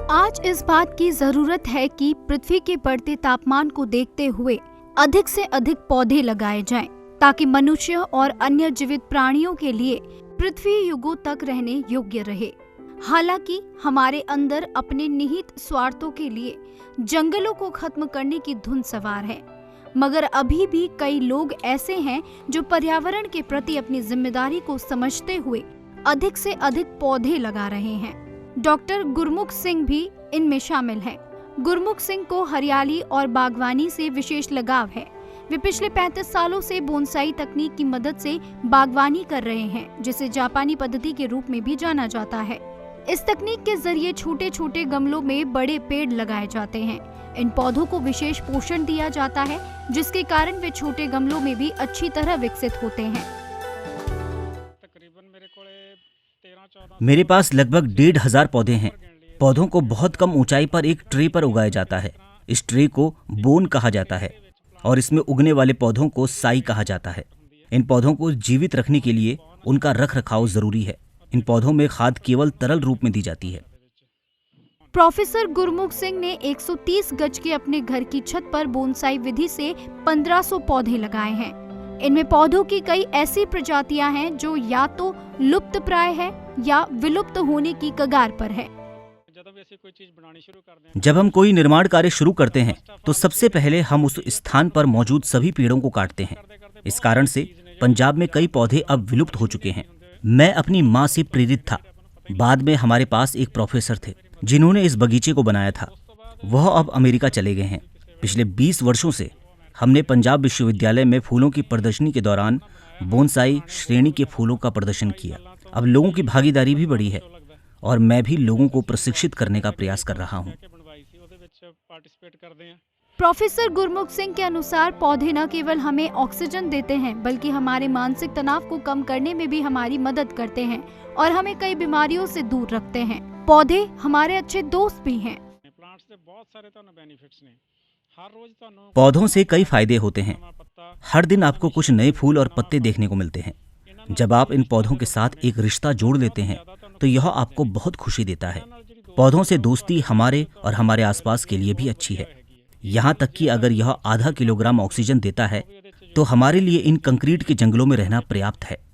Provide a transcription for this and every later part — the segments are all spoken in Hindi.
आज इस बात की जरूरत है कि पृथ्वी के बढ़ते तापमान को देखते हुए अधिक से अधिक पौधे लगाए जाएं, ताकि मनुष्य और अन्य जीवित प्राणियों के लिए पृथ्वी युगों तक रहने योग्य रहे। हालांकि हमारे अंदर अपने निहित स्वार्थों के लिए जंगलों को खत्म करने की धुन सवार है, मगर अभी भी कई लोग ऐसे हैं जो पर्यावरण के प्रति अपनी जिम्मेदारी को समझते हुए अधिक से अधिक पौधे लगा रहे हैं। डॉक्टर गुरमुख सिंह भी इनमें शामिल है। गुरमुख सिंह को हरियाली और बागवानी से विशेष लगाव है। वे पिछले 35 सालों से बोनसाई तकनीक की मदद से बागवानी कर रहे हैं, जिसे जापानी पद्धति के रूप में भी जाना जाता है। इस तकनीक के जरिए छोटे छोटे गमलों में बड़े पेड़ लगाए जाते हैं। इन पौधों को विशेष पोषण दिया जाता है, जिसके कारण वे छोटे गमलों में भी अच्छी तरह विकसित होते हैं। मेरे पास लगभग 1,500 पौधे हैं। पौधों को बहुत कम ऊंचाई पर एक ट्रे पर उगाया जाता है। इस ट्रे को बोन कहा जाता है और इसमें उगने वाले पौधों को साई कहा जाता है। इन पौधों को जीवित रखने के लिए उनका रखरखाव जरूरी है। इन पौधों में खाद केवल तरल रूप में दी जाती है। प्रोफेसर गुरमुख सिंह ने 130 गज के अपने घर की छत पर बोनसाई विधि से 1500 पौधे लगाए हैं। इनमें पौधों की कई ऐसी प्रजातियां हैं जो या तो लुप्त प्राय है या विलुप्त होने की कगार पर है। जब हम कोई निर्माण कार्य शुरू करते हैं तो सबसे पहले हम उस स्थान पर मौजूद सभी पेड़ों को काटते हैं। इस कारण से पंजाब में कई पौधे अब विलुप्त हो चुके हैं। मैं अपनी माँ से प्रेरित था। बाद में हमारे पास एक प्रोफेसर थे जिन्होंने इस बगीचे को बनाया था। वह अब अमेरिका चले गए हैं। पिछले 20 वर्षों से हमने पंजाब विश्वविद्यालय में फूलों की प्रदर्शनी के दौरान बोनसाई श्रेणी के फूलों का प्रदर्शन किया। अब लोगों की भागीदारी भी बढ़ी है और मैं भी लोगों को प्रशिक्षित करने का प्रयास कर रहा हूँ। प्रोफेसर गुरमुख सिंह के अनुसार पौधे न केवल हमें ऑक्सीजन देते हैं, बल्कि हमारे मानसिक तनाव को कम करने में भी हमारी मदद करते हैं और हमें कई बीमारियों से दूर रखते हैं। पौधे हमारे अच्छे दोस्त भी हैं। पौधों से कई फायदे होते हैं। हर दिन आपको कुछ नए फूल और पत्ते देखने को मिलते हैं। जब आप इन पौधों के साथ एक रिश्ता जोड़ लेते हैं तो यह आपको बहुत खुशी देता है। पौधों से दोस्ती हमारे और हमारे आसपास के लिए भी अच्छी है। यहाँ तक कि अगर यह आधा किलोग्राम ऑक्सीजन देता है तो हमारे लिए इन कंक्रीट के जंगलों में रहना पर्याप्त है।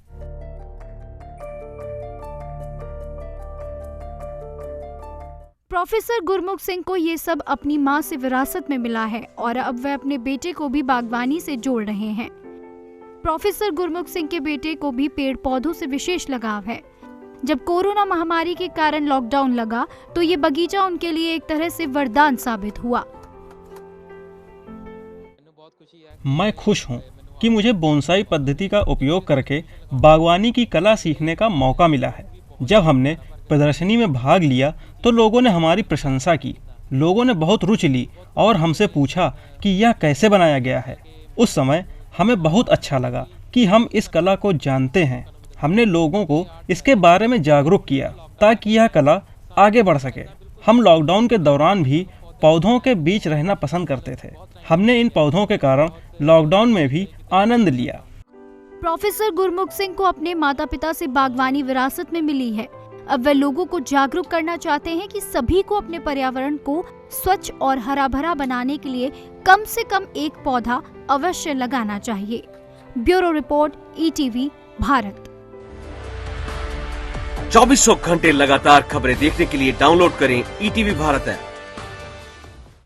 प्रोफेसर गुरमुख सिंह को ये सब अपनी माँ से विरासत में मिला है और अब वह अपने बेटे को भी बागवानी से जोड़ रहे हैं। प्रोफेसर गुरमुख सिंह के बेटे को भी पेड़ पौधों से विशेष लगाव है। जब कोरोना महामारी के कारण लॉकडाउन लगा तो ये बगीचा उनके लिए एक तरह से वरदान साबित हुआ। मैं खुश हूँ कि मुझे बोनसाई पद्धति का उपयोग करके बागवानी की कला सीखने का मौका मिला है। जब हमने प्रदर्शनी में भाग लिया तो लोगों ने हमारी प्रशंसा की। लोगों ने बहुत रुचि ली और हमसे पूछा कि यह कैसे बनाया गया है। उस समय हमें बहुत अच्छा लगा कि हम इस कला को जानते हैं। हमने लोगों को इसके बारे में जागरूक किया ताकि यह कला आगे बढ़ सके। हम लॉकडाउन के दौरान भी पौधों के बीच रहना पसंद करते थे। हमने इन पौधों के कारण लॉकडाउन में भी आनंद लिया। प्रोफेसर गुरमुख सिंह को अपने माता पिता से बागवानी विरासत में मिली है। अब वे लोगों को जागरूक करना चाहते हैं कि सभी को अपने पर्यावरण को स्वच्छ और हरा भरा बनाने के लिए कम से कम एक पौधा अवश्य लगाना चाहिए। Bureau report, ETV Bharat. 2400 घंटे लगातार खबरें देखने के लिए डाउनलोड करें ETV भारत ऐप।